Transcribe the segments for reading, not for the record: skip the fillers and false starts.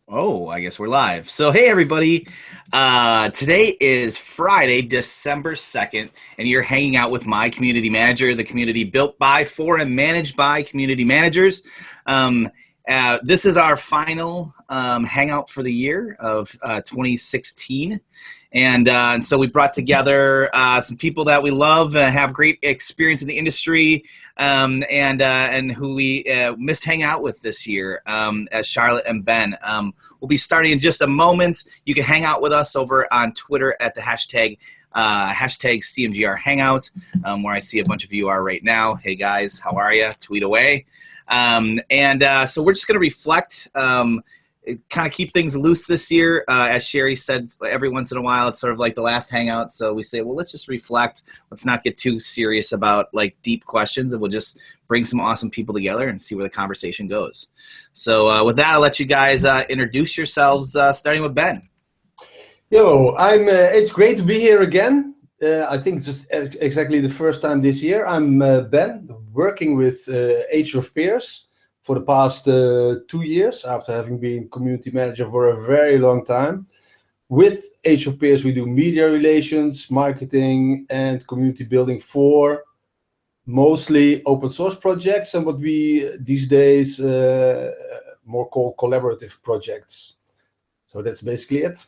Oh, I guess we're live. So, hey, everybody. Today is Friday, December 2nd, and you're hanging out with my community manager, the community built by, for, and managed by community managers. Um, this is our final hangout for the year of 2016. And so we brought together some people that we love, have great experience in the industry, and who we missed hanging out with this year, as Charlotte and Ben. We'll be starting in just a moment. You can hang out with us over on Twitter at the hashtag CMGR Hangout, where I see a bunch of you are right now. Hey guys, how are you? Tweet away. So we're just going to reflect, kind of keep things loose this year. As Sherry said, every once in a while, it's sort of like the last hangout. So we say, well, let's just reflect. Let's not get too serious about like deep questions, and we'll just bring some awesome people together and see where the conversation goes. So with that, I'll let you guys introduce yourselves, starting with Ben. Yo, it's great to be here again. I think it's just exactly the first time this year. I'm Ben, working with Age of Peers for the past 2 years, after having been community manager for a very long time. With Age of Peers, we do media relations, marketing, and community building for mostly open source projects and what we these days more call collaborative projects. So that's basically it.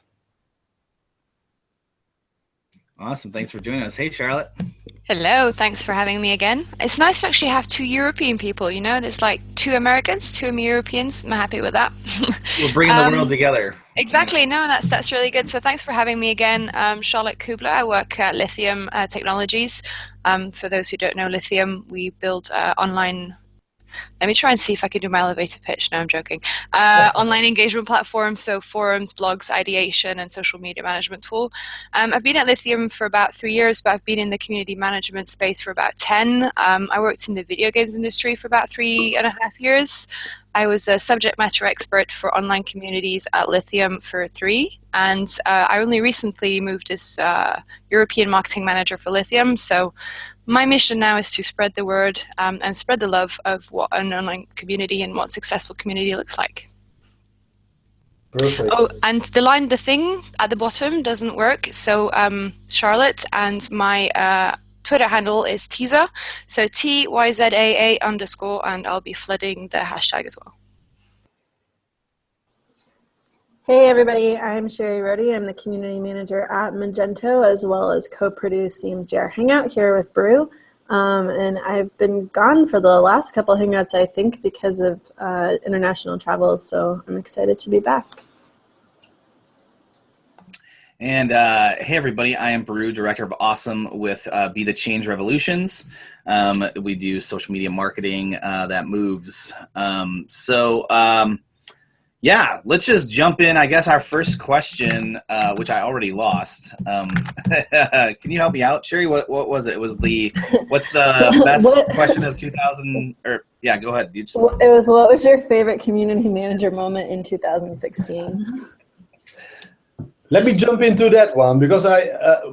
Awesome. Thanks for joining us. Hey, Charlotte. Hello, thanks for having me again. It's nice to actually have 2 European people, you know, there's like 2 Americans, 2 Europeans. I'm happy with that. We're bringing the world together. Exactly, no, that's really good. So thanks for having me again. Charlotte Kubler, I work at Lithium Technologies. For those who don't know Lithium, we build online. Let me try and see if I can do my elevator pitch. No, I'm joking. Online engagement platform, so forums, blogs, ideation, and social media management tool. I've been at Lithium for about 3 years, but I've been in the community management space for about 10. I worked in the video games industry for about 3.5 years. I was a subject matter expert for online communities at Lithium for 3, and I only recently moved as European marketing manager for Lithium. So my mission now is to spread the word and spread the love of what an online community and what successful community looks like. Perfect. Oh, and the thing at the bottom doesn't work. So Charlotte and my Twitter handle is Tiza, so TYZAA_, and I'll be flooding the hashtag as well. Hey everybody, I'm Sherry Rohde. I'm the community manager at Magento, as well as co-produce CMGR Hangout here with Brew. And I've been gone for the last couple Hangouts, I think, because of international travels, so I'm excited to be back. And hey, everybody, I am Baru, Director of Awesome with Be the Change Revolutions. We do social media marketing that moves. Yeah, let's just jump in. I guess our first question, which I already lost. Can you help me out, Sherry? What was it? It was what's the best question of 2000? Or yeah, go ahead. It was, what was your favorite community manager moment in 2016? Let me jump into that one, because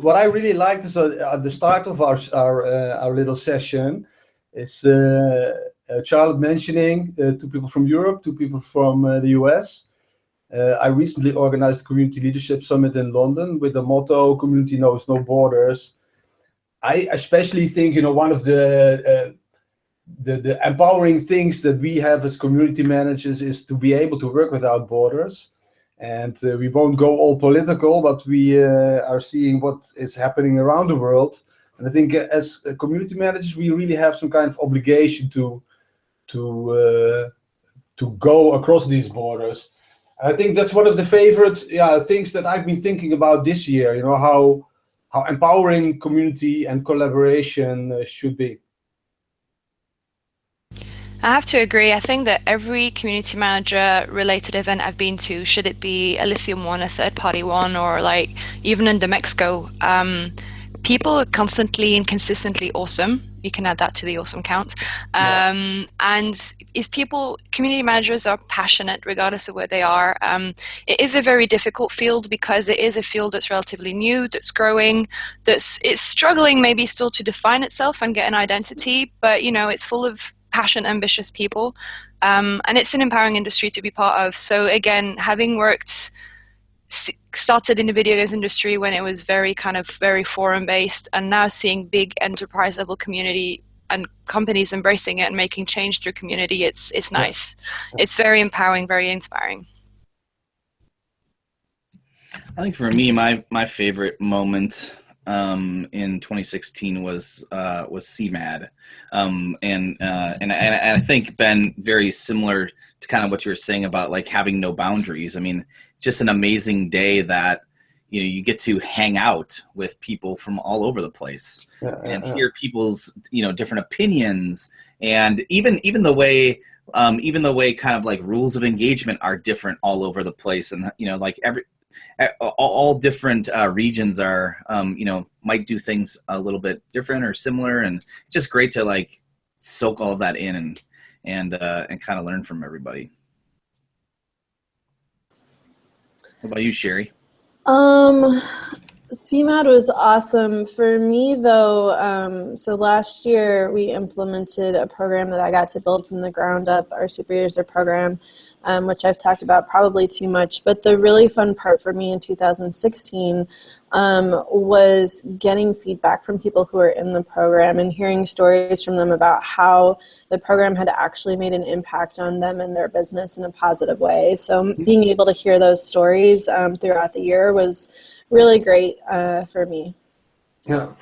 what I really liked is at the start of our little session is Charlotte mentioning 2 people from Europe, 2 people from the US. I recently organized a Community Leadership Summit in London with the motto, "Community knows no borders." I especially think, one of the empowering things that we have as community managers is to be able to work without borders. And we won't go all political, but we are seeing what is happening around the world. And I think as community managers, we really have some kind of obligation to go across these borders. And I think that's one of the favorite things that I've been thinking about this year. How empowering community and collaboration should be. I have to agree. I think that every community manager related event I've been to, should it be a Lithium one, a third party one, or like even in the Mexico, people are constantly and consistently awesome. You can add that to the awesome count. And community managers are passionate regardless of where they are. It is a very difficult field because it is a field that's relatively new, that's growing, it's struggling maybe still to define itself and get an identity, but it's full of passionate, ambitious people. And it's an empowering industry to be part of. So again, having started in the video games industry when it was very forum based, and now seeing big enterprise level community and companies embracing it and making change through community, it's nice. It's very empowering, very inspiring. I think for me, my favorite moment in 2016 was CMAD, and I think, Ben, very similar to kind of what you were saying about like having no boundaries. I mean, just an amazing day that you get to hang out with people from all over the place and hear people's different opinions, and even the way kind of like rules of engagement are different all over the place, and like all different regions are might do things a little bit different or similar, and it's just great to like soak all of that in and kind of learn from everybody. What about you, Sherry? CMAD was awesome for me, though. So last year we implemented a program that I got to build from the ground up, our super user program, which I've talked about probably too much. But the really fun part for me in 2016 was getting feedback from people who are in the program and hearing stories from them about how the program had actually made an impact on them and their business in a positive way. So being able to hear those stories throughout the year was really great for me. Yeah.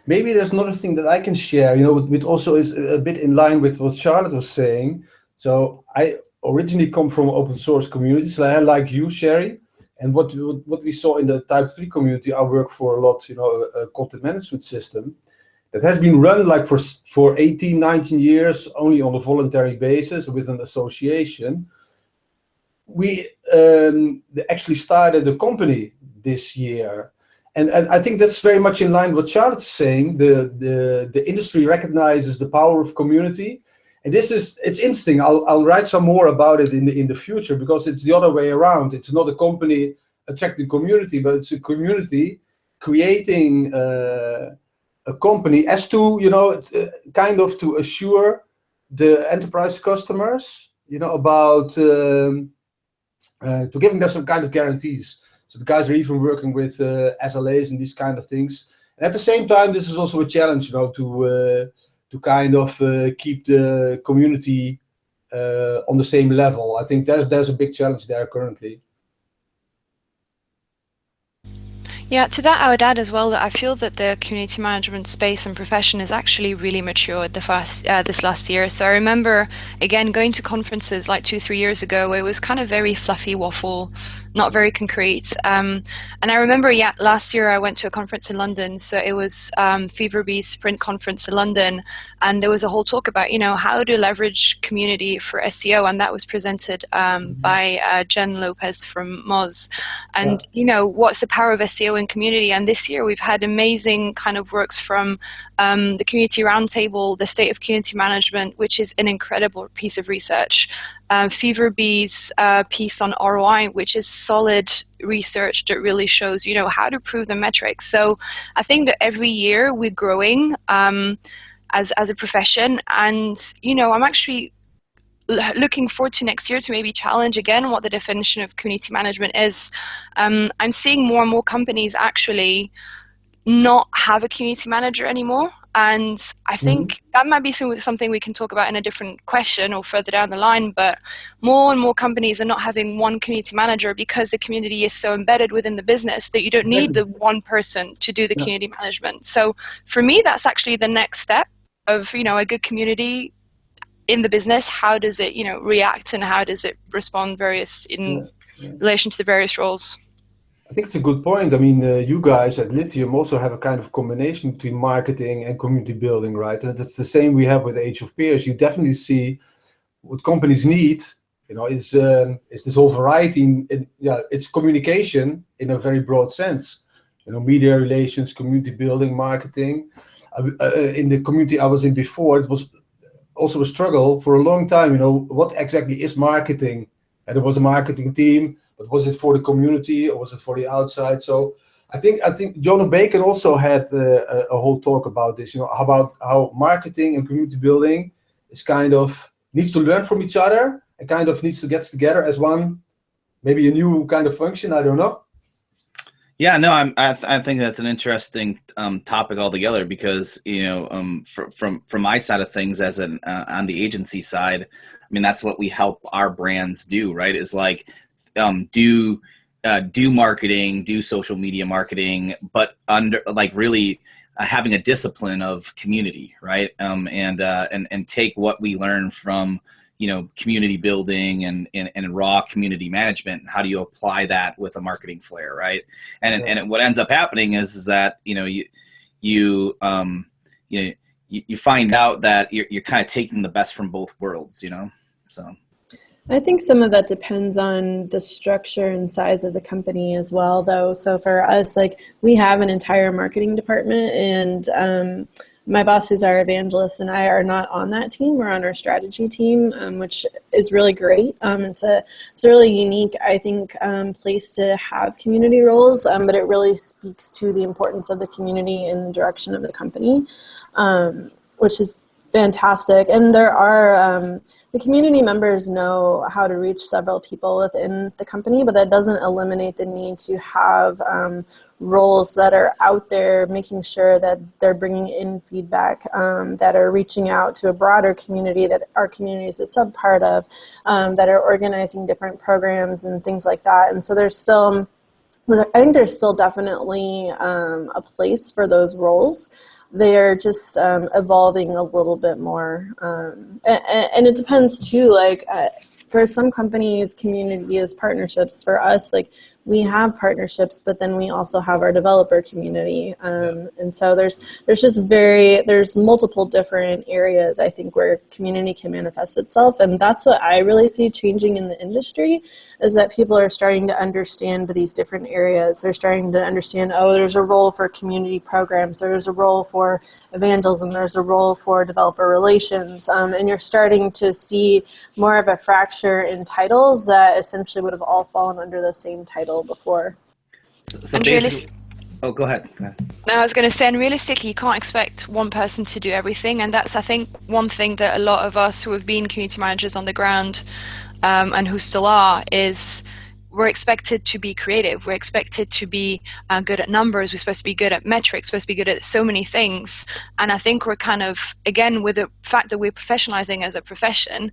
Maybe there's another thing that I can share, which also is a bit in line with what Charlotte was saying. So I originally come from open source communities, like you, Sherry. And what we saw in the Type 3 community, I work for a lot, a content management system that has been run like for 18, 19 years, only on a voluntary basis with an association. We actually started a company this year. And I think that's very much in line with what Charlotte's saying. The industry recognizes the power of community. And it's interesting. I'll write some more about it in the future, because it's the other way around. It's not a company attracting community, but it's a community creating a company as to, kind of to assure the enterprise customers, about to giving them some kind of guarantees. So the guys are even working with SLAs and these kind of things. And at the same time, this is also a challenge, to kind of keep the community on the same level. I think there's a big challenge there currently. Yeah, to that I would add as well that I feel that the community management space and profession is actually really matured this last year. So I remember, again, going to conferences like 2-3 years ago where it was kind of very fluffy waffle, not very concrete. And I remember, last year I went to a conference in London. So it was Feverbee's Sprint conference in London. And there was a whole talk about, how to leverage community for SEO. And that was presented by Jen Lopez from Moz. And, what's the power of SEO in community? And this year we've had amazing kind of works from the Community Roundtable, the State of Community Management, which is an incredible piece of research. Feverbee's piece on ROI, which is solid research that really shows, how to prove the metrics. So I think that every year we're growing as a profession, and I'm actually looking forward to next year to maybe challenge again what the definition of community management is. I'm seeing more and more companies actually not have a community manager anymore. And I think that might be something we can talk about in a different question or further down the line, but more and more companies are not having one community manager because the community is so embedded within the business that you don't need the one person to do the community management. So for me, that's actually the next step of, a good community in the business. How does it, react, and how does it respond in relation to the various roles? I think it's a good point. I mean, you guys at Lithium also have a kind of combination between marketing and community building, right? And it's the same we have with Age of Peers. You definitely see what companies need, is this whole variety. It's communication in a very broad sense. Media relations, community building, marketing. In the community I was in before, it was also a struggle for a long time. What exactly is marketing? And there was a marketing team. But was it for the community or was it for the outside? So I think Jonah Bacon also had a whole talk about this, about how marketing and community building is kind of needs to learn from each other and kind of needs to get together as one, maybe a new kind of function. I don't know. Yeah, no, I think that's an interesting topic altogether, because from my side of things as an on the agency side, I mean, that's what we help our brands do, right? Is like do marketing, do social media marketing, but under like really having a discipline of community, right? And take what we learn from community building and raw community management. How do you apply that with a marketing flair, right? And what ends up happening is that you find out that you're kind of taking the best from both worlds, so. I think some of that depends on the structure and size of the company as well, though. So for us, like, we have an entire marketing department, and my boss, who's our evangelist, and I are not on that team. We're on our strategy team, which is really great. It's a really unique, I think, place to have community roles, but it really speaks to the importance of the community in the direction of the company, which is fantastic. And there are the community members know how to reach several people within the company, but that doesn't eliminate the need to have roles that are out there making sure that they're bringing in feedback, that are reaching out to a broader community that our community is a sub-part of, that are organizing different programs and things like that. And so I think there's still definitely a place for those roles. They're just evolving a little bit more. And it depends too, like for some companies, community is partnerships. For us, like, we have partnerships, but then we also have our developer community. And so there's multiple different areas, I think, where community can manifest itself. And that's what I really see changing in the industry, is that people are starting to understand these different areas. They're starting to understand, there's a role for community programs, there's a role for evangelism, there's a role for developer relations. And you're starting to see more of a fracture in titles that essentially would have all fallen under the same title before. So go ahead. No, I was going to say, and realistically, you can't expect one person to do everything. And that's, I think, one thing that a lot of us who have been community managers on the ground and who still are, is we're expected to be creative. We're expected to be good at numbers. We're supposed to be good at metrics, supposed to be good at so many things. And I think we're kind of, again, with the fact that we're professionalizing as a profession,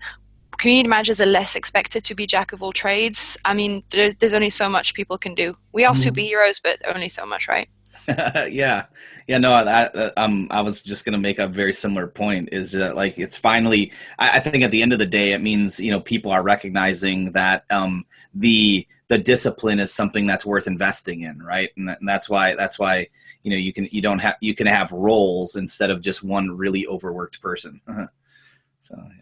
community managers are less expected to be jack of all trades. I mean, there's only so much people can do. We are superheroes, but only so much, right? Yeah. No, I was just going to make a very similar point, is that, like, it's finally, I think at the end of the day, it means, people are recognizing that the discipline is something that's worth investing in, right? And that's why you can have roles instead of just one really overworked person. So yeah.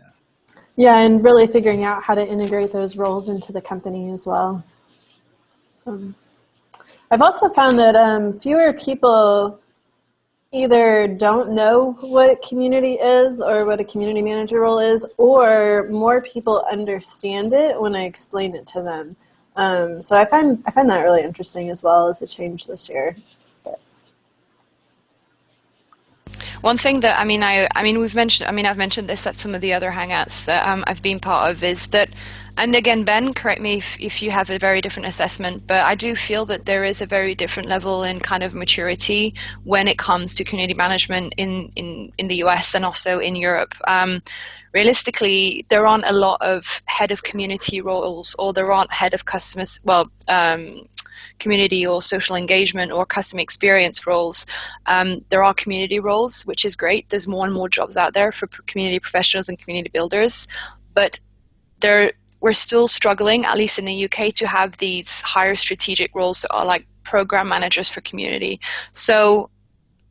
Yeah, and really figuring out how to integrate those roles into the company as well. So I've also found that fewer people either don't know what community is or what a community manager role is, or more people understand it when I explain it to them. So I find that really interesting as well as a change this year. One thing that I've mentioned this at some of the other hangouts that I've been part of, is that, and again, Ben, correct me if you have a very different assessment, but I do feel that there is a very different level in kind of maturity when it comes to community management in the US and also in Europe. Realistically, there aren't a lot of head of community roles, or there aren't head of customers, community or social engagement or customer experience roles. There are community roles, which is great. There's more and more jobs out there for community professionals and community builders, but we're still struggling, at least in the UK, to have these higher strategic roles that are like program managers for community. So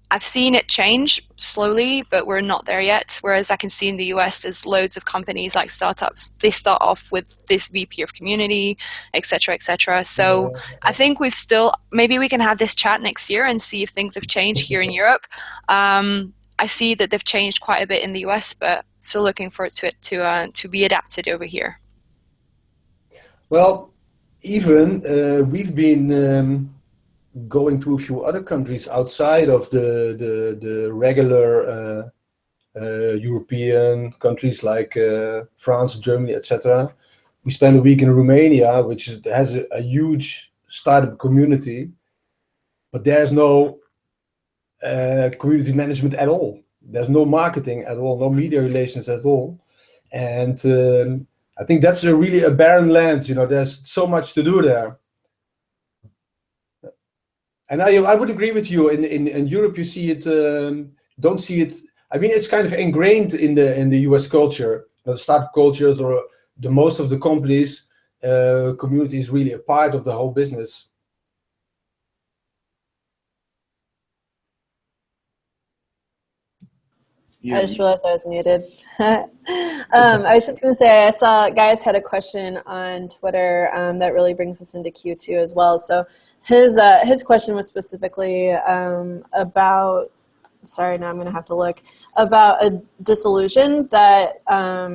I've seen it change slowly, but we're not there yet. Whereas I can see in the US, there's loads of companies like startups. They start off with this VP of community, et cetera, et cetera. So I think maybe we can have this chat next year and see if things have changed here in Europe. I see that they've changed quite a bit in the US, but still looking forward to it to be adapted over here. Well, even we've been going to a few other countries outside of the regular European countries like France, Germany, etc. We spent a week in Romania, which has a huge startup community, but there's no community management at all. There's no marketing at all, no media relations at all. And I think that's really a barren land. You know, there's so much to do there. And I would agree with you. In Europe, you see it, don't see it. I mean, it's kind of ingrained in the US culture, you know, the startup cultures, or the most of the companies, community is really a part of the whole business. I just realized I was muted. I was just going to say, I saw guys had a question on Twitter that really brings us into Q2 as well. So his question was specifically about, sorry, now I'm going to have to look, about a disillusion that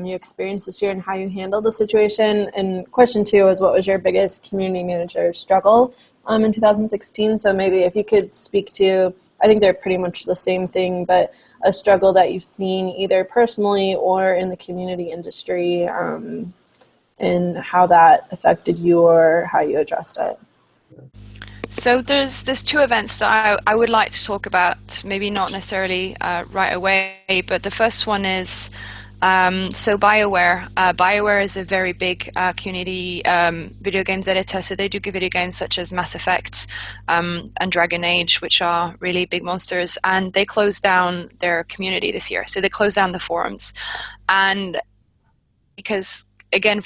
you experienced this year and how you handled the situation. And question 2 is, what was your biggest community manager struggle in 2016? So maybe if you could speak to, I think they're pretty much the same thing, but a struggle that you've seen either personally or in the community industry, and how that affected you or how you addressed it. So there's 2 events that I would like to talk about, maybe not necessarily right away, but the first one is so BioWare. BioWare is a very big community video games editor, so they do video games such as Mass Effect and Dragon Age, which are really big monsters, and they closed down their community this year. So they closed down the forums, and because, again,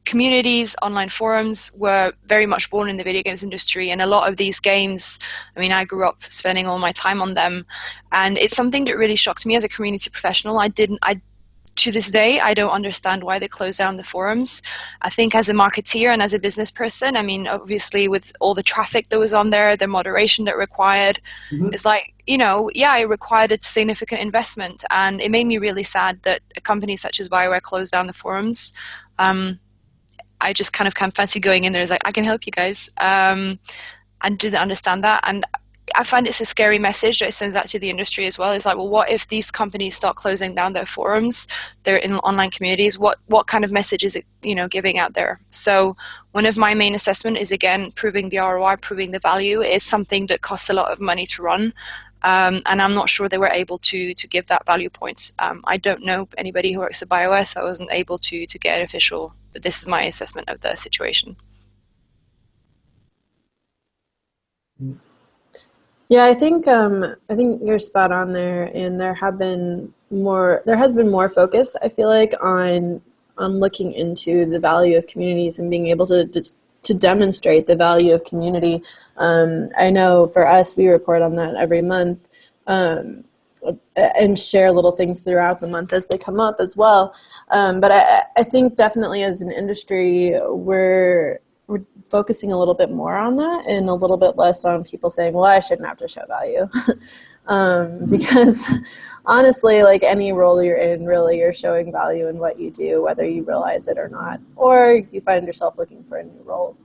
communities, online forums were very much born in the video games industry, and a lot of these games, I mean, I grew up spending all my time on them, and it's something that really shocked me as a community professional. To this day, I don't understand why they closed down the forums. I think as a marketeer and as a business person, I mean, obviously with all the traffic that was on there, the moderation that required, it's like, you know, yeah, it required a significant investment, and it made me really sad that a company such as BioWare closed down the forums. I just kind of can't fancy going in there as like, I can help you guys. And didn't understand that. And I find it's a scary message that it sends out to the industry as well. It's like, well, what if these companies start closing down their forums, they're in online communities? What kind of message is it, you know, giving out there? So one of my main assessment is, again, proving the ROI, proving the value. Is something that costs a lot of money to run. And I'm not sure they were able to give that value points. I don't know anybody who works at BioWare, so I wasn't able to get it official, but this is my assessment of the situation. Yeah, I think you're spot on there, and there has been more focus, I feel like, on looking into the value of communities and being able to demonstrate the value of community. I know for us, we report on that every month, and share little things throughout the month as they come up as well. But I think definitely as an industry, we're focusing a little bit more on that and a little bit less on people saying, well, I shouldn't have to show value. Because honestly, like any role you're in, really, you're showing value in what you do, whether you realize it or not, or you find yourself looking for a new role.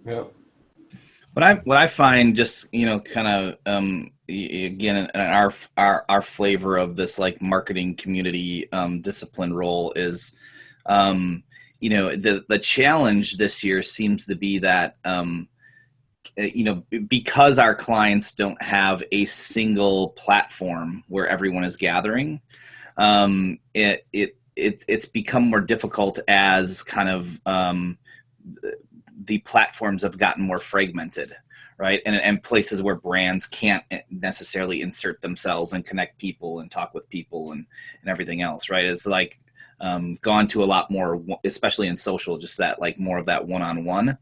Yeah. What I find, just, you know, kind of again, in our flavor of this like marketing community discipline role is, you know, the challenge this year seems to be that, you know, because our clients don't have a single platform where everyone is gathering, it's become more difficult as kind of the platforms have gotten more fragmented, right? And places where brands can't necessarily insert themselves and connect people and talk with people and everything else, right? It's like gone to a lot more, especially in social, just that like more of that one-on-one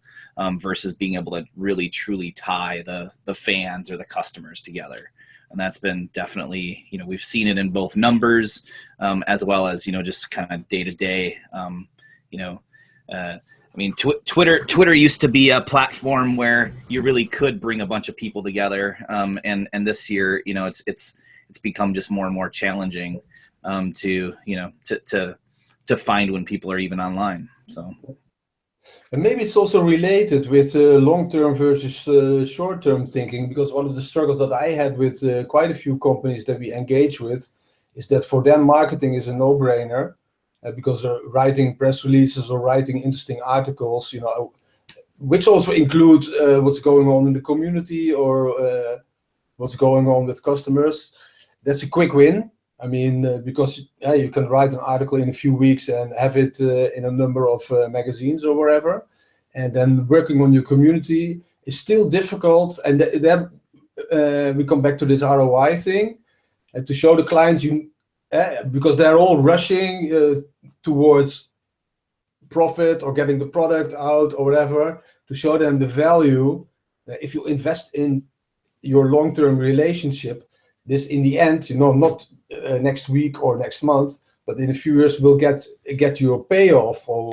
versus being able to really truly tie the fans or the customers together. And that's been definitely, you know, we've seen it in both numbers as well as, you know, just kind of day to day, you know, I mean, Twitter used to be a platform where you really could bring a bunch of people together, and this year, you know, it's become just more and more challenging to, you know, to find when people are even online. So, And maybe it's also related with long-term versus short-term thinking, because one of the struggles that I had with quite a few companies that we engage with is that for them marketing is a no-brainer because writing press releases or writing interesting articles, which also include what's going on in the community or what's going on with customers. That's a quick win. I mean, because you can write an article in a few weeks and have it in a number of magazines or wherever. And then working on your community is still difficult. And then we come back to this ROI thing to show the clients because they're all rushing towards profit or getting the product out or whatever, to show them the value. If you invest in your long-term relationship, this in the end, not next week or next month, but in a few years will get you a payoff, or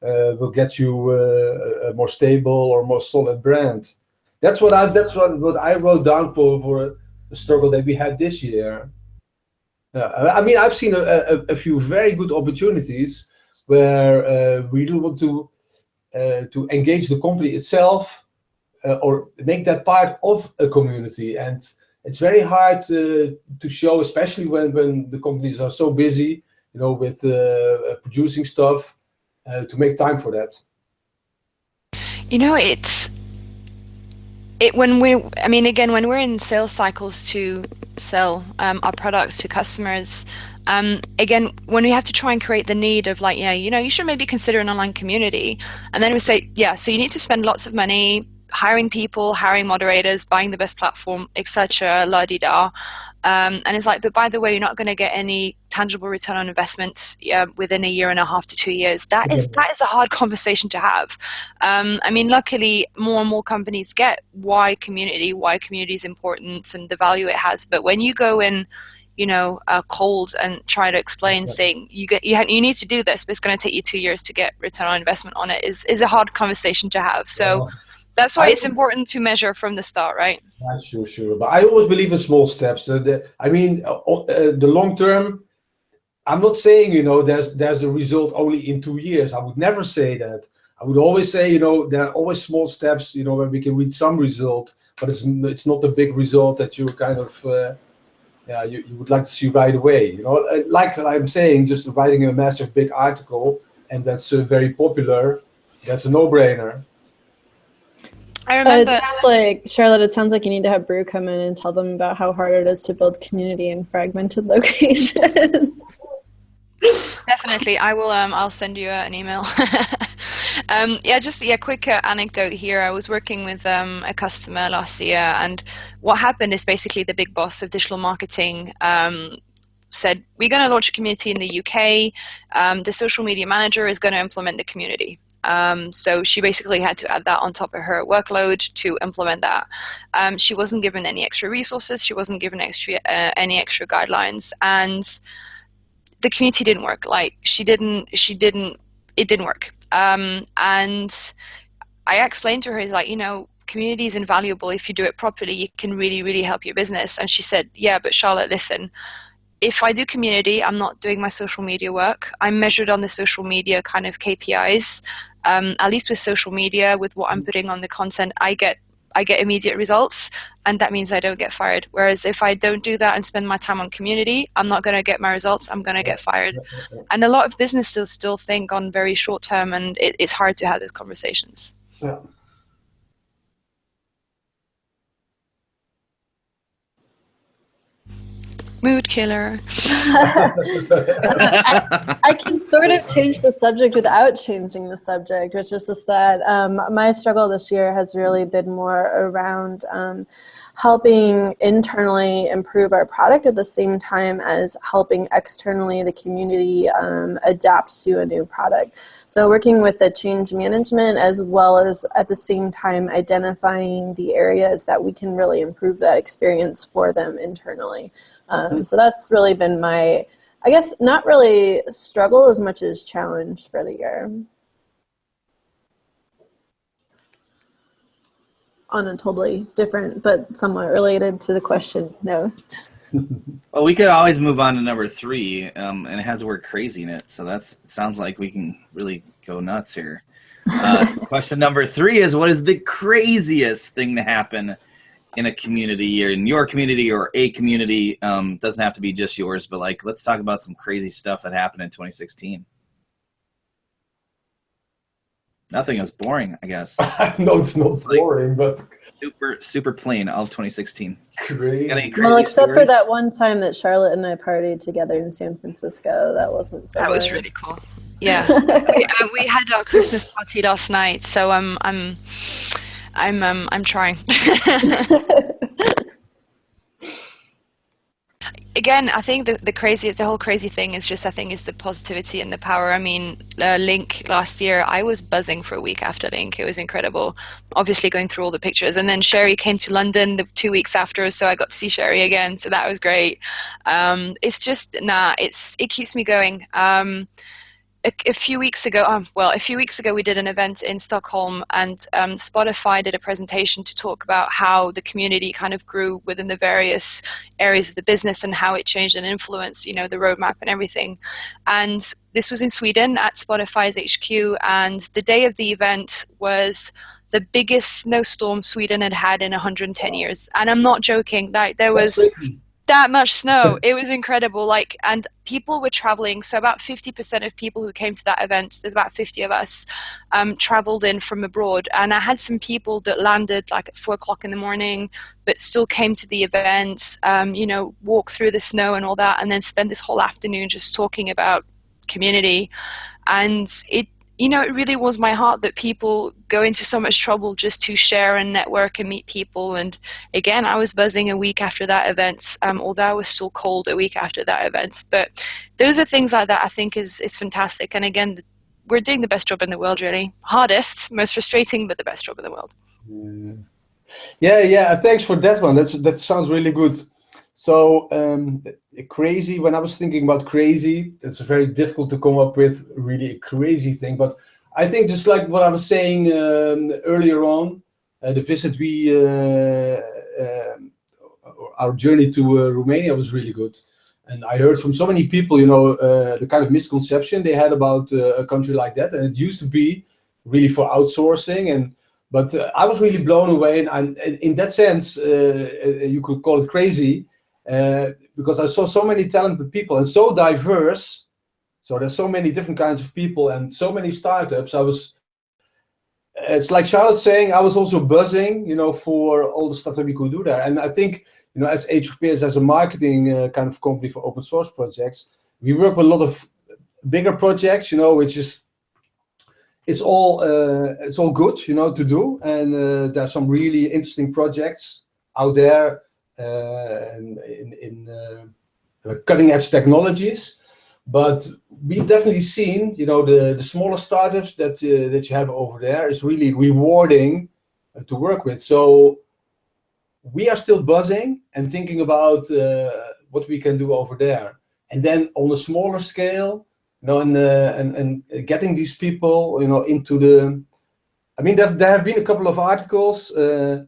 will get you a more stable or more solid brand. That's what I wrote down for the struggle that we had this year. I mean, I've seen a few very good opportunities where we do want to engage the company itself or make that part of a community, and it's very hard to show, especially when the companies are so busy, with producing stuff, to make time for that. When we're in sales cycles to sell our products to customers, again, when we have to try and create the need of you should maybe consider an online community, and then we say, so you need to spend lots of money hiring people, hiring moderators, buying the best platform, etc., la-di-da. And it's like, but by the way, you're not going to get any tangible return on investment within a year and a half to 2 years. That is a hard conversation to have. I mean, luckily, more and more companies get why community is important and the value it has. But when you go in, cold and try to explain, saying you need to do this, but it's going to take you 2 years to get return on investment on it, is a hard conversation to have. So. That's why it's important to measure from the start, right? Sure. But I always believe in small steps. The long term, I'm not saying, there's a result only in 2 years. I would never say that. I would always say, there are always small steps, where we can reach some result, but it's not the big result that you kind of, you would like to see right away. Like I'm saying, just writing a massive big article, and that's very popular, that's a no-brainer. I remember. It sounds like, Charlotte, it sounds like you need to have Brew come in and tell them about how hard it is to build community in fragmented locations. Definitely. I will, I'll send you an email. Quick anecdote here. I was working with a customer last year, and what happened is basically the big boss of digital marketing said, we're going to launch a community in the UK. The social media manager is going to implement the community. So she basically had to add that on top of her workload to implement that. She wasn't given any extra resources. She wasn't given any extra guidelines, and the community didn't work. It didn't work. And I explained to her, community is invaluable. If you do it properly, it can really, really help your business. And she said, yeah, but Charlotte, listen, if I do community, I'm not doing my social media work. I'm measured on the social media kind of KPIs. At least with social media, with what I'm putting on the content, I get immediate results, and that means I don't get fired. Whereas if I don't do that and spend my time on community, I'm not going to get my results. I'm going to get fired. And a lot of businesses still think on very short term, and it's hard to have those conversations. Yeah. Mood killer. I can sort of change the subject without changing the subject, which is just that my struggle this year has really been more around helping internally improve our product at the same time as helping externally the community adapt to a new product. So working with the change management, as well as at the same time identifying the areas that we can really improve that experience for them internally. So that's really been my, I guess, not really struggle as much as challenge for the year. On a totally different but somewhat related to the question note. Well, we could always move on to number 3, and it has the word crazy in it, so it sounds like we can really go nuts here. Question number 3 is, what is the craziest thing to happen in a community, or in your community, or a community? Doesn't have to be just yours, but like, let's talk about some crazy stuff that happened in 2016. Nothing is boring, I guess. No, it's not boring, but super plain. All of 2016. crazy. Well, except for that one time that Charlotte and I partied together in San Francisco, that wasn't so. That was boring. really cool. Yeah, we had our Christmas party last night, so I'm trying. Again, I think the whole crazy thing is just, I think, is the positivity and the power. I mean, Link last year, I was buzzing for a week after Link. It was incredible. Obviously going through all the pictures. And then Sherry came to London the 2 weeks after, so I got to see Sherry again. So that was great. It's just, it keeps me going. A few weeks ago, we did an event in Stockholm, and Spotify did a presentation to talk about how the community kind of grew within the various areas of the business and how it changed and influenced, the roadmap and everything. And this was in Sweden at Spotify's HQ, and the day of the event was the biggest snowstorm Sweden had had in 110 years. And I'm not joking, there was that much snow. It was incredible. And people were traveling. So about 50% of people who came to that event, there's about 50 of us, traveled in from abroad. And I had some people that landed at 4 o'clock in the morning, but still came to the event, walk through the snow and all that, and then spend this whole afternoon just talking about community. And it really warms my heart that people go into so much trouble just to share and network and meet people. And again, I was buzzing a week after that event, although I was still cold a week after that event. But those are things like that I think is fantastic. And again, we're doing the best job in the world, really. Hardest, most frustrating, but the best job in the world. Yeah. Thanks for that one. That sounds really good. So crazy, when I was thinking about crazy, it's very difficult to come up with really a crazy thing. But I think just like what I was saying earlier on, the visit our journey to Romania was really good. And I heard from so many people, the kind of misconception they had about a country like that. And it used to be really for outsourcing. But I was really blown away. And in that sense, you could call it crazy. Because I saw so many talented people and so diverse. So there's so many different kinds of people and so many startups. It's like Charlotte saying, I was also buzzing, for all the stuff that we could do there. And I think, as HFPS, as a marketing kind of company for open source projects, we work with a lot of bigger projects, which is, it's all good, to do. And there's some really interesting projects out there. In cutting edge technologies, but we've definitely seen, the smaller startups that you have over there is really rewarding to work with. So we are still buzzing and thinking about what we can do over there, and then on a smaller scale, and getting these people, into the. I mean, there have been a couple of articles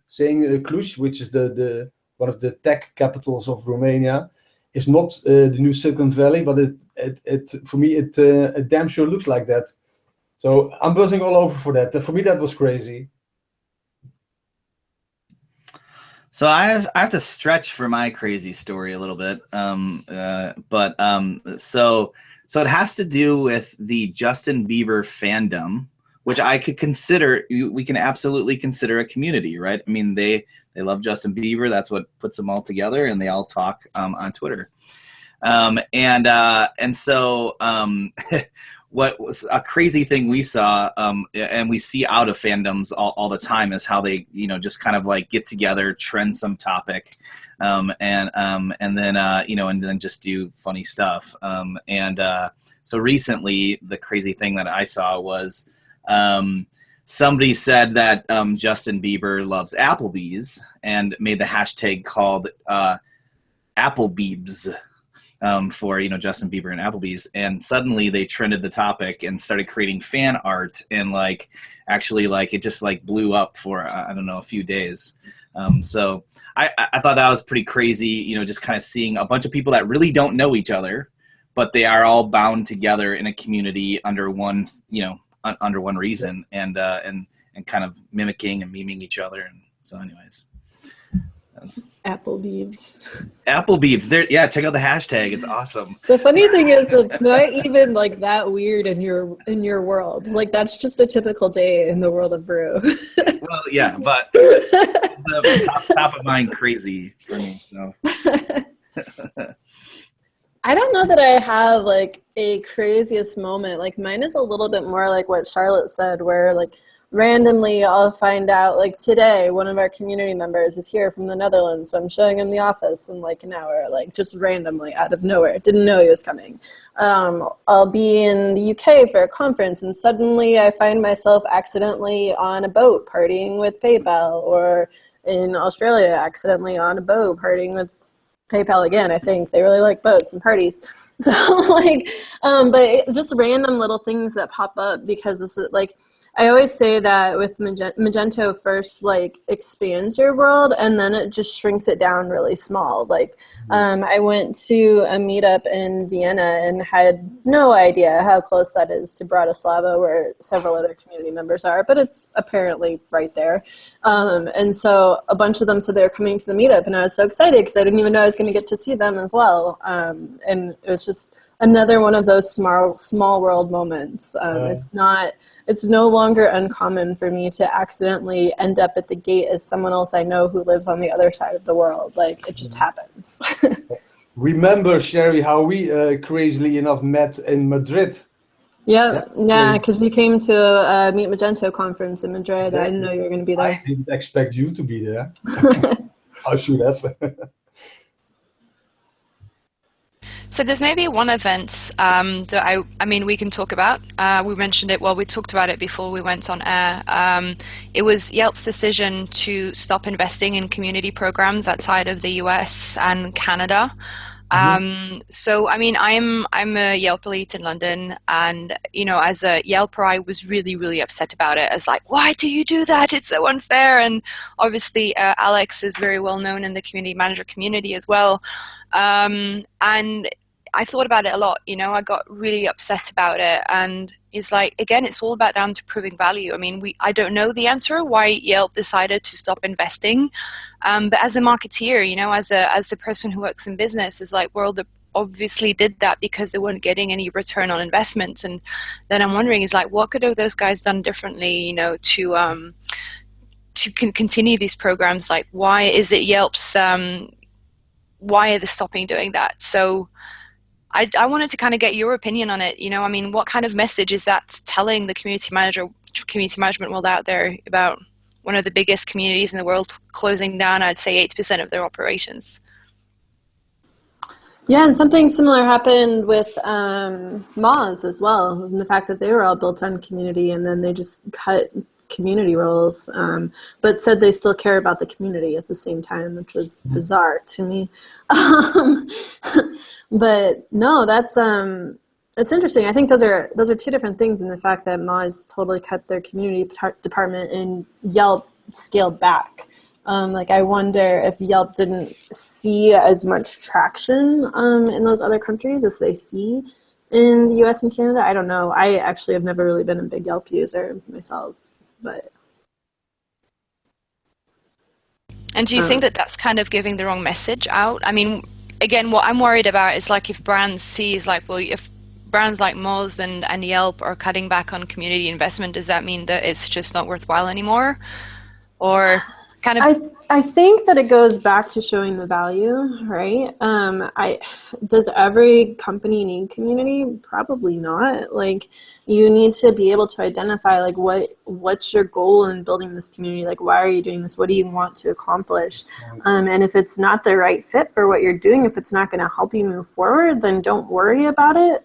saying Cluj, which is the one of the tech capitals of Romania, is not the new Silicon Valley, but it for me it damn sure looks like that. So I'm buzzing all over for that. For me, that was crazy. So I have to stretch for my crazy story a little bit, so it has to do with the Justin Bieber fandom, which I could consider, we can absolutely consider a community, right? I mean, they love Justin Bieber. That's what puts them all together, and they all talk on Twitter. So what was a crazy thing we saw, and we see out of fandoms all the time, is how they, just kind of like get together, trend some topic, and then just do funny stuff. So recently, the crazy thing that I saw was, somebody said that Justin Bieber loves Applebee's and made the hashtag called Applebeebs for Justin Bieber and Applebee's, and suddenly they trended the topic and started creating fan art, and it just blew up for I don't know, a few days. So I thought that was pretty crazy, you know, just kind of seeing a bunch of people that really don't know each other, but they are all bound together in a community under one, you know, under one reason, and kind of mimicking and memeing each other. And so anyways. Applebee's. Applebee's. There, yeah, check out the hashtag. It's awesome. The funny thing is, it's not even like that weird in your world. Like that's just a typical day in the world of brew. Well, yeah, but the top of mind crazy for me. So. I don't know that I have like a craziest moment. Like mine is a little bit more like what Charlotte said, where like randomly I'll find out like today one of our community members is here from the Netherlands, so I'm showing him the office in like an hour, like just randomly out of nowhere. Didn't know he was coming. I'll be in the UK for a conference and suddenly I find myself accidentally on a boat partying with PayPal, or in Australia accidentally on a boat partying with PayPal again. I think they really like boats and parties. So like, but just random little things that pop up, because this is like, I always say that with Magento first like expands your world and then it just shrinks it down really small. Like I went to a meetup in Vienna and had no idea how close that is to Bratislava, where several other community members are, but it's apparently right there. And so a bunch of them said they were coming to the meetup, and I was so excited because I didn't even know I was going to get to see them as well. And it was just another one of those small world moments. It's no longer uncommon for me to accidentally end up at the gate as someone else I know who lives on the other side of the world. Like it just happens. Remember, Sherry, how we crazily enough met in Madrid? Yeah, because you came to a Meet Magento conference in Madrid. Exactly. I didn't know you were going to be there. I didn't expect you to be there. I should have. So there's maybe one event that I mean, we can talk about. We mentioned it, well, we talked about it before we went on air. It was Yelp's decision to stop investing in community programs outside of the US and Canada. So, I mean, I'm a Yelp elite in London, and, you know, as a Yelper, I was really, really upset about it. I was like, why do you do that? It's so unfair. And obviously, Alex is very well known in the community manager community as well. And I thought about it a lot, you know, I got really upset about it. And it's like, again, it's all about down to proving value. I mean, I don't know the answer why Yelp decided to stop investing. But as a marketeer, you know, as a person who works in business, is like, well, they obviously did that because they weren't getting any return on investment. And then I'm wondering, is like, what could have those guys done differently, you know, to continue these programs? Like, why is it Yelp's, why are they stopping doing that? So I wanted to kind of get your opinion on it. You know, I mean, what kind of message is that telling the community management world out there about one of the biggest communities in the world closing down, I'd say 80% of their operations? Yeah, and something similar happened with Moz as well, and the fact that they were all built on community, and then they just cut community roles, but said they still care about the community at the same time, which was bizarre to me. But no, that's it's interesting. I think those are two different things, in the fact that Moz totally cut their community department and Yelp scaled back. Like I wonder if Yelp didn't see as much traction in those other countries as they see in the US and Canada. I don't know. I actually have never really been a big Yelp user myself. But and do you think that that's kind of giving the wrong message out? I mean, again, what I'm worried about is like if brands see is like, well, if brands like Moz and Yelp are cutting back on community investment, does that mean that it's just not worthwhile anymore? Or kind of... I think that it goes back to showing the value, right? Does every company need community? Probably not. Like, you need to be able to identify like what's your goal in building this community? Like, why are you doing this? What do you want to accomplish? And if it's not the right fit for what you're doing, if it's not going to help you move forward, then don't worry about it.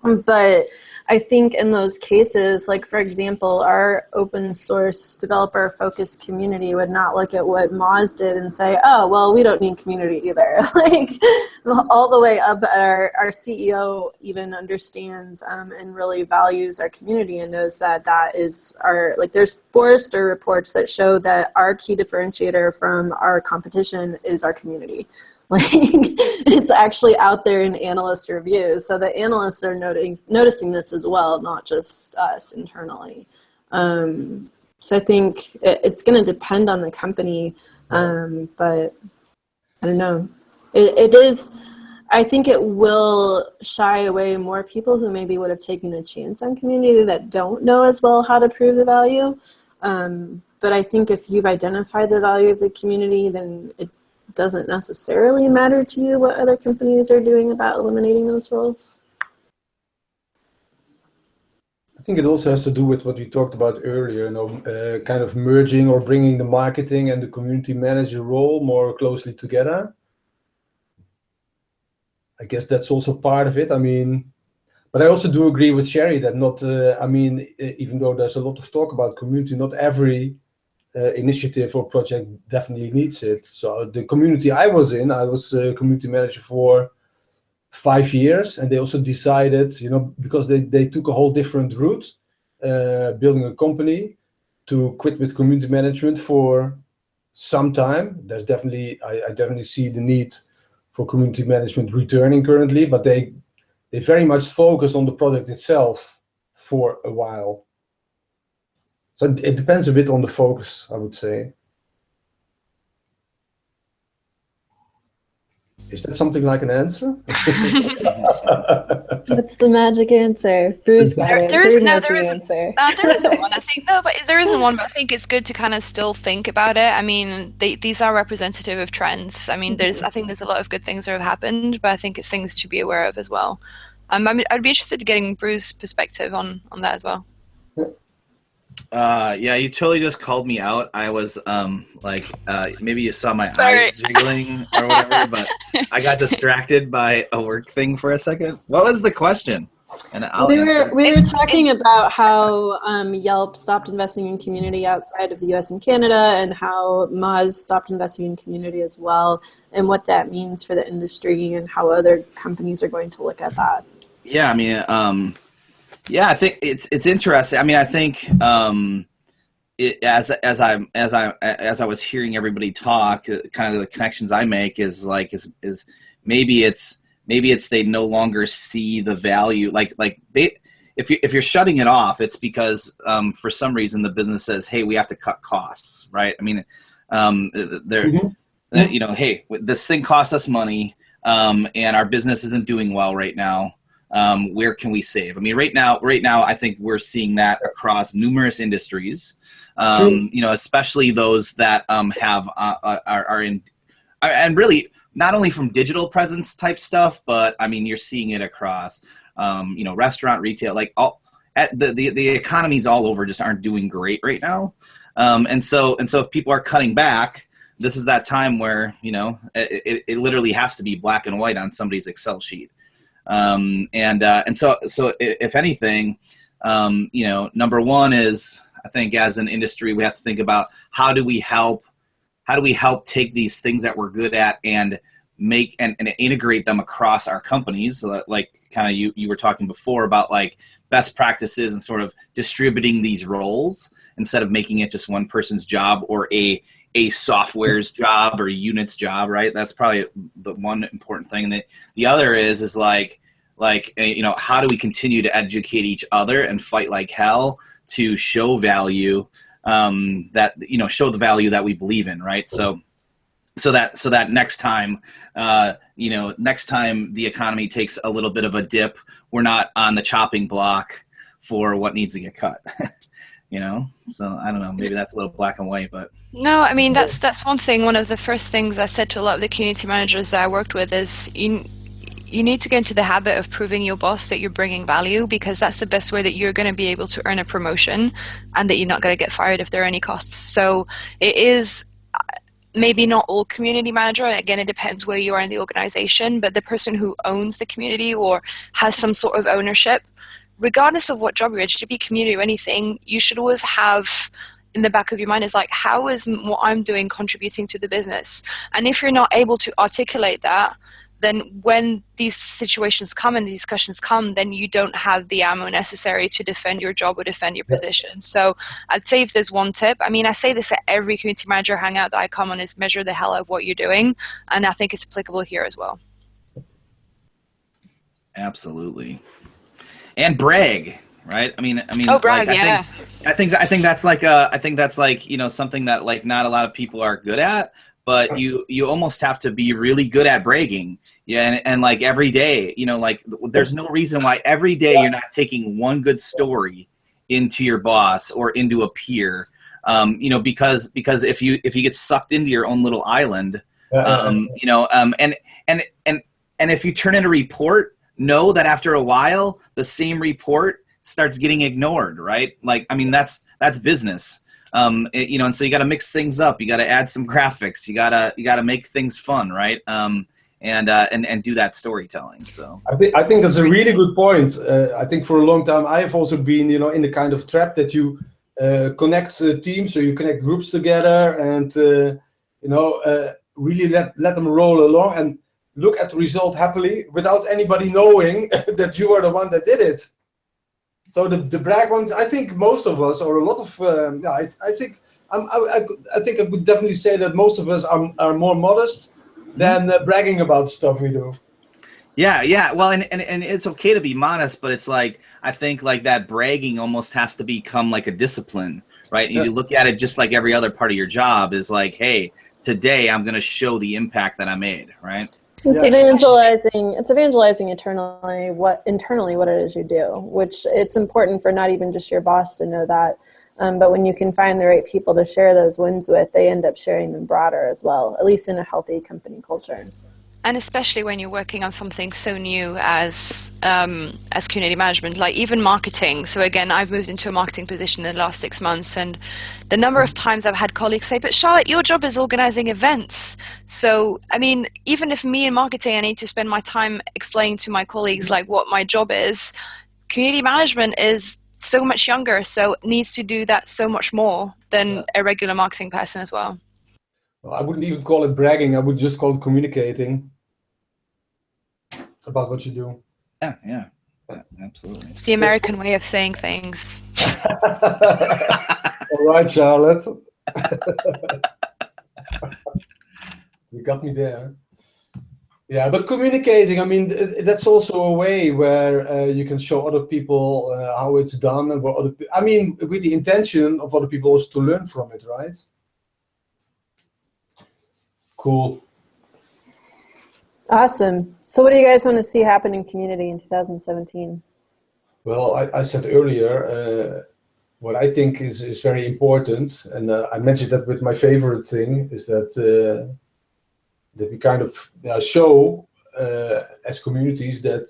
But I think in those cases, like for example, our open source developer focused community would not look at what Moz did and say, oh, well, we don't need community either. Like all the way up, our CEO even understands and really values our community and knows that that is our, like there's Forrester reports that show that our key differentiator from our competition is our community. Like it's actually out there in analyst reviews, so the analysts are noticing this as well, not just us internally. So I think it's going to depend on the company, but I don't know. It is. I think it will shy away more people who maybe would have taken a chance on community that don't know as well how to prove the value. But I think if you've identified the value of the community, then it doesn't necessarily matter to you what other companies are doing about eliminating those roles. I think it also has to do with what we talked about earlier, kind of merging or bringing the marketing and the community manager role more closely together. I guess that's also part of it. I mean, but I also do agree with Sherry that even though there's a lot of talk about community, not every initiative or project definitely needs it. So the community I was in, I was a community manager for 5 years, and they also decided, because they took a whole different route, building a company, to quit with community management for some time. There's definitely, I definitely see the need for community management returning currently, but they very much focus on the product itself for a while. So it depends a bit on the focus, I would say. Is that something like an answer? That's the magic answer. Bruce got it. There isn't one. I think there isn't one, but I think it's good to kind of still think about it. I mean, these are representative of trends. I mean, I think there's a lot of good things that have happened, but I think it's things to be aware of as well. I'd be interested in getting Bruce's perspective on that as well. Yeah, you totally just called me out. I was maybe you saw my eyes jiggling or whatever, but I got distracted by a work thing for a second. What was the question? And we were talking about how Yelp stopped investing in community outside of the US and Canada, and how Moz stopped investing in community as well, and what that means for the industry and how other companies are going to look at that. Yeah, I mean, yeah, I think it's interesting. I mean, I think as I was hearing everybody talk, kind of the connections I make is maybe it's they no longer see the value. If you're shutting it off, it's because for some reason the business says, hey, we have to cut costs, right? I mean, hey, this thing costs us money, and our business isn't doing well right now. Where can we save? I mean, right now, I think we're seeing that across numerous industries, especially those that are in, and really not only from digital presence type stuff, but I mean, you're seeing it across, restaurant, retail, the economies all over just aren't doing great right now. And so if people are cutting back, this is that time where, it literally has to be black and white on somebody's Excel sheet. And so if anything, number one is, I think as an industry, we have to think about how do we help take these things that we're good at and make and integrate them across our companies. So like kind of you were talking before about like best practices and sort of distributing these roles instead of making it just one person's job or a software's job or a unit's job, right? That's probably the one important thing. That the other is how do we continue to educate each other and fight like hell to show value, show the value that we believe in, right? So that next time, next time the economy takes a little bit of a dip, we're not on the chopping block for what needs to get cut. So I don't know, maybe that's a little black and white, but no, I mean that's one thing. One of the first things I said to a lot of the community managers that I worked with is you need to get into the habit of proving your boss that you're bringing value, because that's the best way that you're going to be able to earn a promotion and that you're not going to get fired if there are any costs. So it is, maybe not all community manager, again, it depends where you are in the organization, but the person who owns the community or has some sort of ownership, regardless of what job you're in, should be community or anything, you should always have in the back of your mind is like, how is what I'm doing contributing to the business? And if you're not able to articulate that, then when these situations come and these discussions come, then you don't have the ammo necessary to defend your job or defend your position. So I'd say if there's one tip, I mean, I say this at every community manager hangout that I come on, is measure the hell out of what you're doing. And I think it's applicable here as well. Absolutely. And brag, right? I mean, oh, brag, like, yeah. I think that's like you know, something that like not a lot of people are good at, but you almost have to be really good at bragging. Yeah, and like every day, you know, like there's no reason why every day you're not taking one good story into your boss or into a peer, you know, because if you get sucked into your own little island, you know, and if you turn in a report, know that after a while the same report starts getting ignored, right? Like, I mean, that's business. You know, and so you got to mix things up. You got to add some graphics. You gotta make things fun, right? And do that storytelling. So I think that's a really good point. I think for a long time I have also been, you know, in the kind of trap that you connect teams, or you connect groups together, and you know, really let them roll along and look at the result happily without anybody knowing that you are the one that did it. So the brag ones, I think most of us, or a lot of, yeah, I think I could definitely say that most of us are more modest than bragging about stuff we do. Yeah. Well, and it's okay to be modest, but it's like, I think like that bragging almost has to become like a discipline, right? And you look at it just like every other part of your job is like, hey, today I'm going to show the impact that I made, right? It's evangelizing. It's evangelizing internally what it is you do, which it's important for not even just your boss to know that, but when you can find the right people to share those wins with, they end up sharing them broader as well, at least in a healthy company culture. And especially when you're working on something so new as community management, like even marketing. So again, I've moved into a marketing position in the last 6 months, and the number of times I've had colleagues say, but Charlotte, your job is organizing events. So, I mean, even if me in marketing, I need to spend my time explaining to my colleagues like what my job is, community management is so much younger, so it needs to do that so much more than a regular marketing person as well. I wouldn't even call it bragging. I would just call it communicating about what you do. Yeah, absolutely. It's the American way of saying things. All right, Charlotte. You got me there. Yeah, but communicating, I mean, that's also a way where you can show other people how it's done, and what I mean, with the intention of other people also to learn from it, right? Cool. Awesome. So what do you guys want to see happen in community in 2017? Well, I said earlier, what I think is very important, and I mentioned that with my favorite thing, is that we kind of show as communities that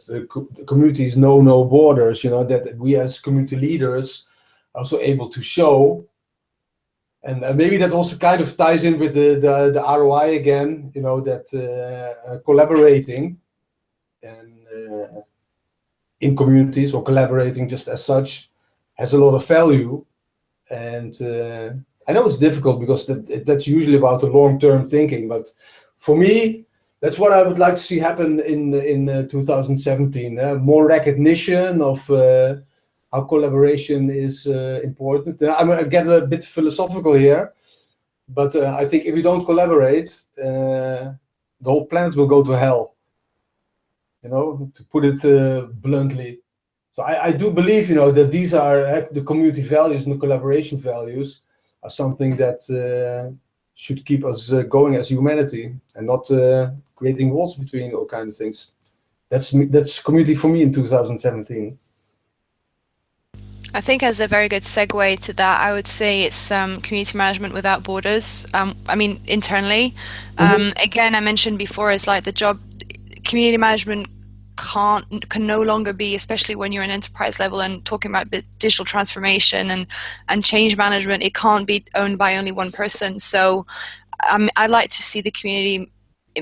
communities know no borders, you know, that we as community leaders are also able to show. And maybe that also kind of ties in with the ROI again, you know, that collaborating and in communities, or collaborating just as such, has a lot of value. And I know it's difficult because that's usually about the long-term thinking. But for me, that's what I would like to see happen in 2017. More recognition of how collaboration is important. I'm going to get a bit philosophical here, but I think if we don't collaborate, the whole planet will go to hell, you know, to put it bluntly. So I do believe, you know, that these are the community values and the collaboration values are something that should keep us going as humanity, and not creating walls between all kinds of things. That's community for me in 2017. I think as a very good segue to that, I would say it's community management without borders. I mean, internally. Again, I mentioned before, it's like the job, community management can no longer be, especially when you're an enterprise level and talking about digital transformation and change management, it can't be owned by only one person. So I'd like to see the community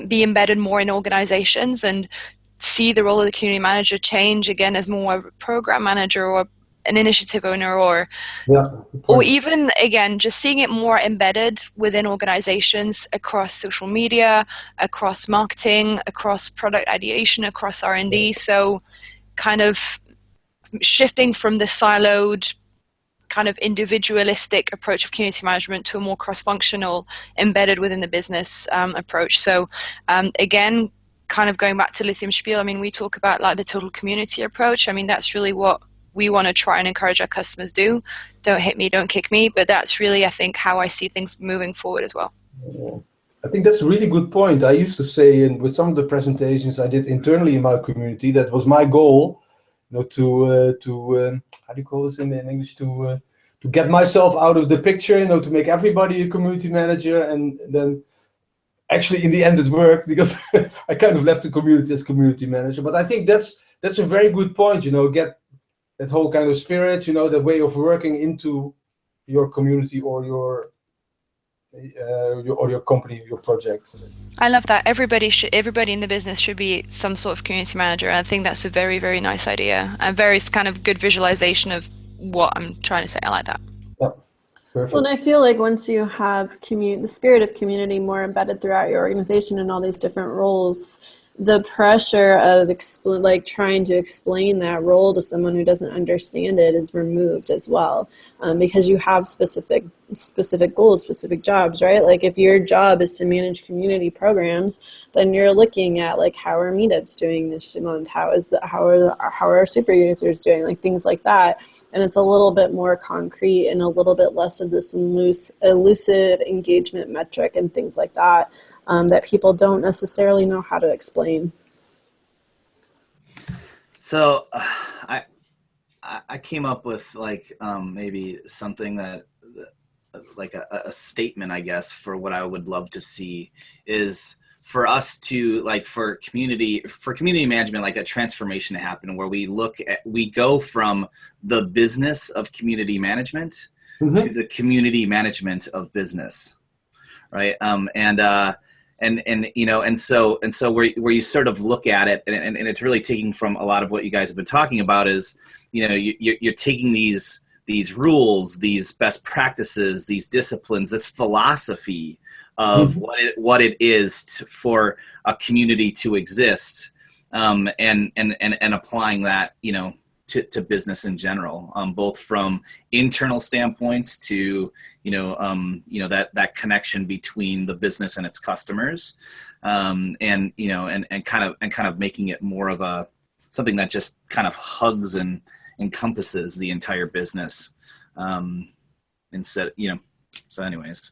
be embedded more in organizations and see the role of the community manager change again as more of a program manager or an initiative owner, or even again just seeing it more embedded within organizations across social media, across marketing, across product ideation, across R&D. So kind of shifting from the siloed kind of individualistic approach of community management to a more cross-functional, embedded within the business approach. So again, kind of going back to Lithium Spiel, I mean, we talk about like the total community approach. I mean, that's really what we want to try and encourage our customers do. Don't hit me, don't kick me. But that's really, I think, how I see things moving forward as well. I think that's a really good point. I used to say with some of the presentations I did internally in my community, that was my goal, to how do you call this in English, to get myself out of the picture, to make everybody a community manager. And then actually in the end it worked, because I kind of left the community as community manager. But I think that's a very good point, get that whole kind of spirit, that way of working into your community or your company, your projects. I love that. Everybody in the business should be some sort of community manager. I think that's a very, very nice idea. A very kind of good visualization of what I'm trying to say. I like that. Yeah, perfect. Well, and I feel like once you have the spirit of community more embedded throughout your organization and all these different roles, the pressure of trying to explain that role to someone who doesn't understand it is removed as well, because you have specific goals, specific jobs, right? Like if your job is to manage community programs, then you're looking at like, how are meetups doing this month? How are our super users doing? Like things like that. And it's a little bit more concrete and a little bit less of this elusive engagement metric and things like that, that people don't necessarily know how to explain. So I came up with like maybe something that like a statement, I guess, for what I would love to see is for us to like for community management, like a transformation to happen where we go from the business of community management to the community management of business, right? And so where you sort of look at it, and it's really taking from a lot of what you guys have been talking about is, you're taking these rules, these best practices, these disciplines, this philosophy of what it is for a community to exist, and applying that, to business in general, both from internal standpoints to, that connection between the business and its customers, and kind of making it more of something that just kind of hugs and encompasses the entire business, instead, so anyways.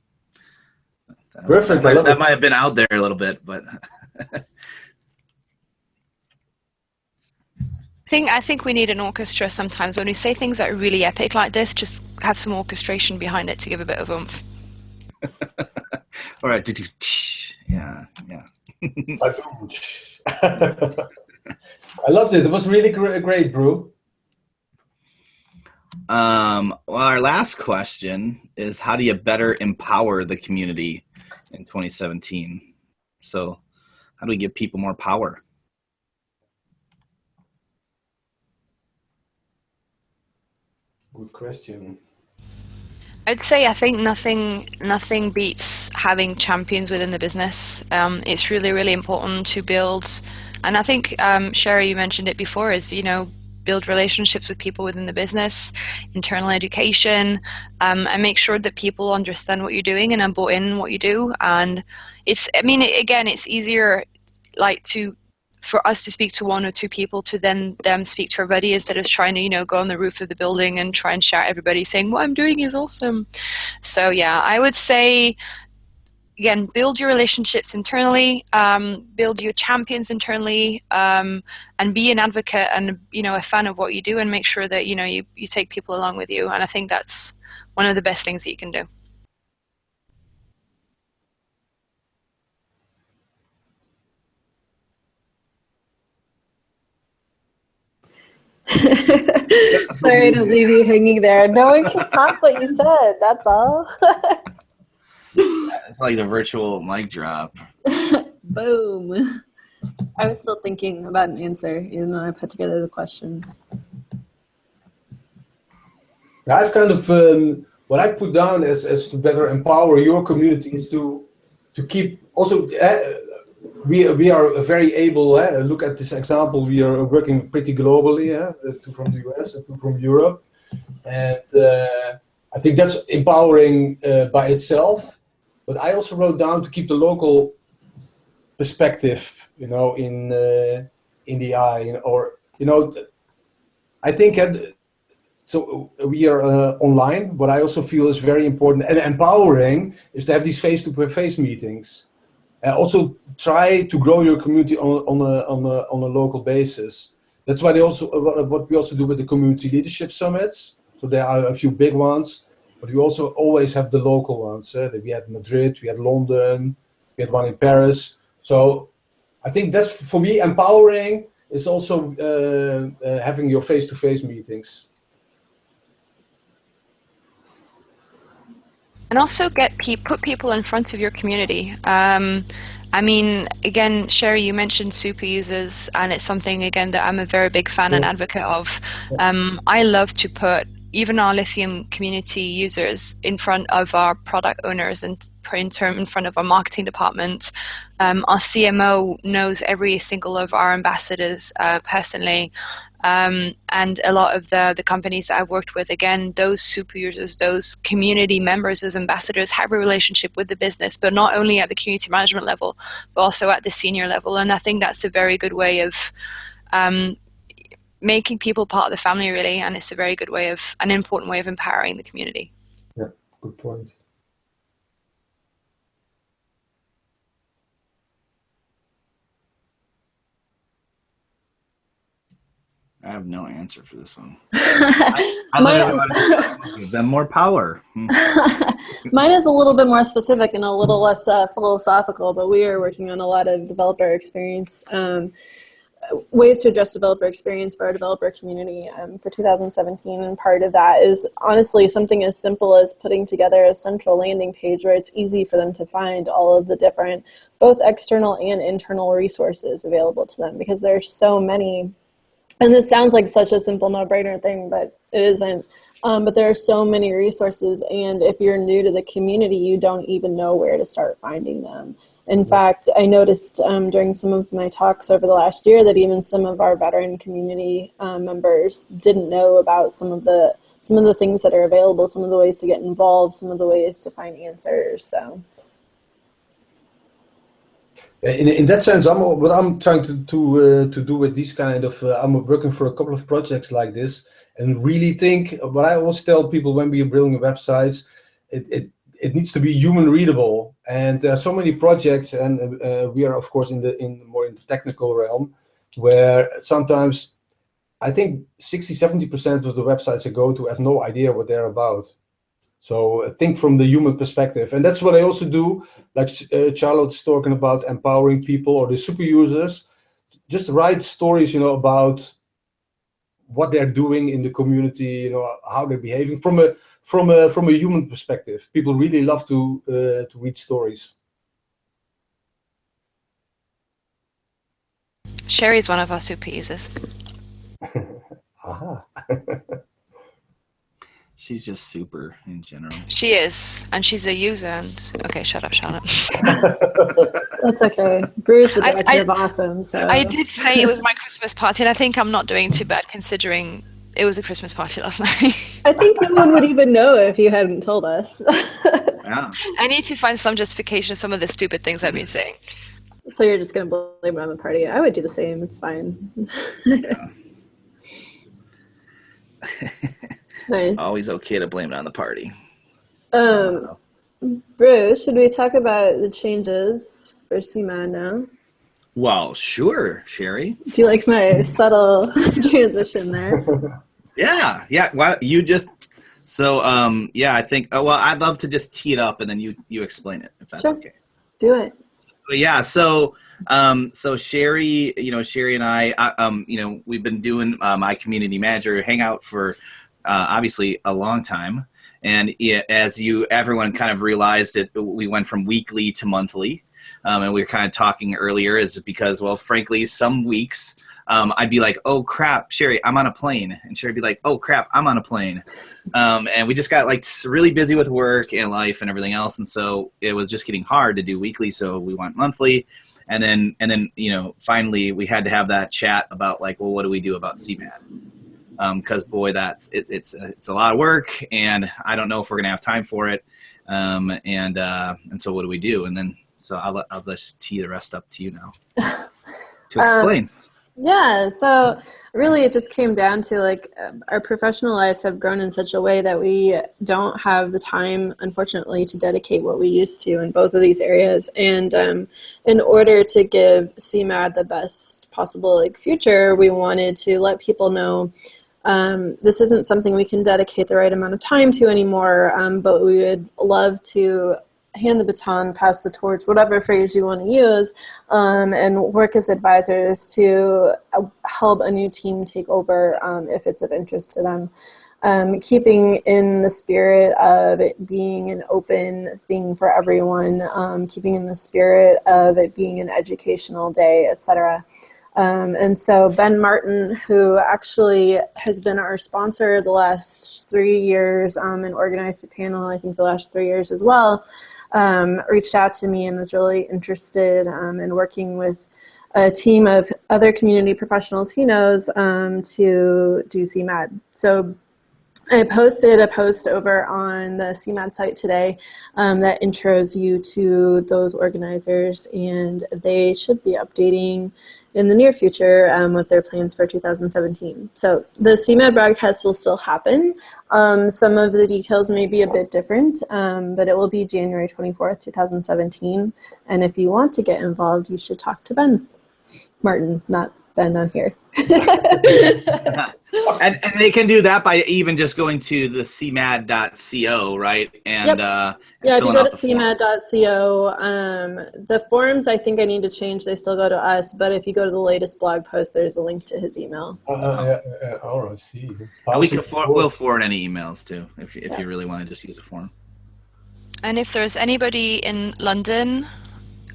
Perfect. That might have been out there a little bit, but I think we need an orchestra sometimes. When we say things that are really epic like this, just have some orchestration behind it to give a bit of oomph. All right. Yeah. I loved it. It was really great, bro. Well, our last question is, how do you better empower the community in 2017? So how do we give people more power? Good question. I'd say I think nothing beats having champions within the business. It's really, really important to build, and I think Sherry, you mentioned it before, is build relationships with people within the business, internal education, and make sure that people understand what you're doing and are bought in what you do. And it's easier for us to speak to one or two people to then them speak to everybody, instead of trying to go on the roof of the building and try and shout at everybody saying what I'm doing is awesome. So yeah, I would say, again, build your relationships internally, build your champions internally, and be an advocate and a fan of what you do, and make sure that you take people along with you. And I think that's one of the best things that you can do. Sorry to leave you hanging there. No one can top what you said. That's all. It's like the virtual mic drop. Boom. I was still thinking about an answer, even though I put together the questions. I've kind of what I put down as to better empower your community is to keep also. We are very able. Look at this example. We are working pretty globally. Two from the US and two from Europe, and I think that's empowering by itself. But I also wrote down to keep the local perspective, in the eye, or I think. So we are online. What I also feel is very important and empowering is to have these face-to-face meetings. Also, try to grow your community on a local basis. That's why what we also do with the community leadership summits. So there are a few big ones, but we also always have the local ones. We had Madrid, we had London, we had one in Paris. So I think that's, for me, empowering is also having your face-to-face meetings. And also put people in front of your community. I mean, again, Sherry, you mentioned super users, and it's something, again, that I'm a very big fan and advocate of. I love to put even our Lithium community users in front of our product owners and in front of our marketing department. Our CMO knows every single of our ambassadors personally. And a lot of the companies that I've worked with, again, those super users, those community members, those ambassadors have a relationship with the business, but not only at the community management level, but also at the senior level. And I think that's a very good way of making people part of the family, really. And it's a very good way of, an important way of empowering the community. Yeah, good point. I have no answer for this one. I literally want to give them more power. Mine is a little bit more specific and a little less philosophical, but we are working on a lot of developer experience, ways to address developer experience for our developer community for 2017. And part of that is honestly something as simple as putting together a central landing page where it's easy for them to find all of the different, both external and internal resources available to them, because there's so many. And this sounds like such a simple no-brainer thing, but it isn't. But there are so many resources, and if you're new to the community, you don't even know where to start finding them. In fact, I noticed during some of my talks over the last year that even some of our veteran community members didn't know about some of the things that are available, some of the ways to get involved, some of the ways to find answers. So. In that sense, what I'm trying to do with these kind of, I'm working for a couple of projects like this, and really think, what I always tell people when we are building websites, it needs to be human readable. And there are so many projects, and we are of course in the technical realm, where sometimes I think 60-70% of the websites I go to have no idea what they're about. So think from the human perspective. And that's what I also do, like Charlotte's talking about empowering people or the super users. Just write stories, about what they're doing in the community, how they're behaving from a human perspective. People really love to read stories. Sherry's one of our super users. Aha. She's just super in general. She is, and she's a user. And okay, shut up, Charlotte. That's okay. Bruce, the director of awesome. So I did say it was my Christmas party, and I think I'm not doing too bad considering it was a Christmas party last night. I think no one would even know if you hadn't told us. Yeah. I need to find some justification of some of the stupid things I've been saying. So you're just going to blame it on the party. I would do the same. It's fine. Yeah. Nice. It's always okay to blame it on the party. Bruce, should we talk about the changes for CMAD now? Well, sure, Sherry. Do you like my subtle transition there? Yeah. Why you just I think. Oh, well, I'd love to just tee it up and then you explain it if that's Sure. okay. Do it. But yeah. So Sherry, Sherry and I, we've been doing my community manager Hangout for obviously a long time, And as everyone kind of realized it, we went from weekly to monthly. And we were kind of talking earlier is because, well, frankly, some weeks I'd be like, oh, crap, Sherry, I'm on a plane. And Sherry'd be like, oh, crap, I'm on a plane. And we just got like really busy with work and life and everything else. And so it was just getting hard to do weekly. So we went monthly. And then, finally we had to have that chat about like, well, what do we do about CMAD? Because boy, it's a lot of work, and I don't know if we're gonna have time for it. And so what do we do? And then so I'll just tee the rest up to you now to explain. Yeah, so really it just came down to like our professional lives have grown in such a way that we don't have the time, unfortunately, to dedicate what we used to in both of these areas. And in order to give CMAD the best possible like future, we wanted to let people know this isn't something we can dedicate the right amount of time to anymore, but we would love to hand the baton, pass the torch, whatever phrase you want to use, and work as advisors to help a new team take over if it's of interest to them. Keeping in the spirit of it being an open thing for everyone, keeping in the spirit of it being an educational day, etc. And so Ben Martin, who actually has been our sponsor the last 3 years and organized a panel, I think the last 3 years as well, reached out to me and was really interested in working with a team of other community professionals he knows to do CMAD. So I posted a post over on the CMAD site today that intros you to those organizers, and they should be updating in the near future with their plans for 2017. So the CMAD broadcast will still happen. Some of the details may be a bit different, but it will be January 24th, 2017. And if you want to get involved, you should talk to Ben Martin, not Ben on here. And they can do that by even just going to the cmad.co, right? And yep. Yeah, if you go to cmad.co, the forms I think I need to change. They still go to us, but if you go to the latest blog post, there's a link to his email. Oh, I see. And we'll forward any emails too, if you really want to just use a form. And if there's anybody in London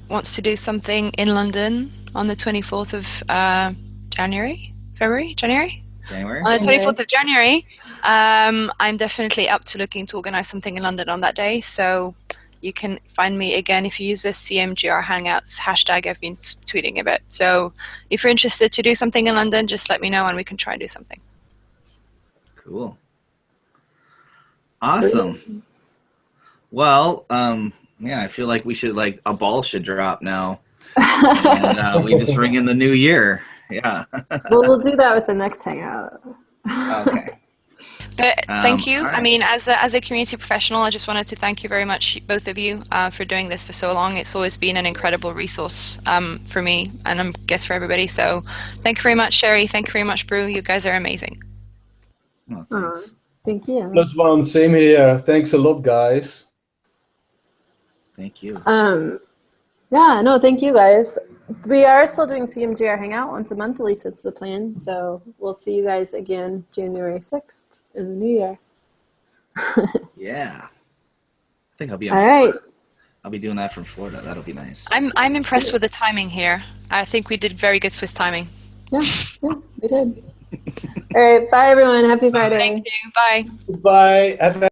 wants to do something in London on the 24th of January? On the 24th of January, I'm definitely up to looking to organize something in London on that day. So you can find me again if you use this CMGR Hangouts hashtag. I've been tweeting a bit. So if you're interested to do something in London, just let me know and we can try and do something. Cool. Awesome. Well, yeah, I feel like we should a ball should drop now. And we just ring in the new year. Yeah. Well, we'll do that with the next Hangout. Okay. But thank you. Right. I mean, as a community professional, I just wanted to thank you very much, both of you, for doing this for so long. It's always been an incredible resource for me, and I guess for everybody. So thank you very much, Sherry. Thank you very much, Brew. You guys are amazing. Oh, thanks. Thank you. Plus one, same here. Thanks a lot, guys. Thank you. Yeah, no, thank you guys. We are still doing CMGR Hangout once a month, at least it's the plan. So we'll see you guys again January 6th in the new year. Yeah. I think I'll be all right. I'll be doing that from Florida. That'll be nice. I'm impressed with the timing here. I think we did very good Swiss timing. Yeah, we did. All right, bye everyone. Happy Friday. Thank you. Bye. Goodbye.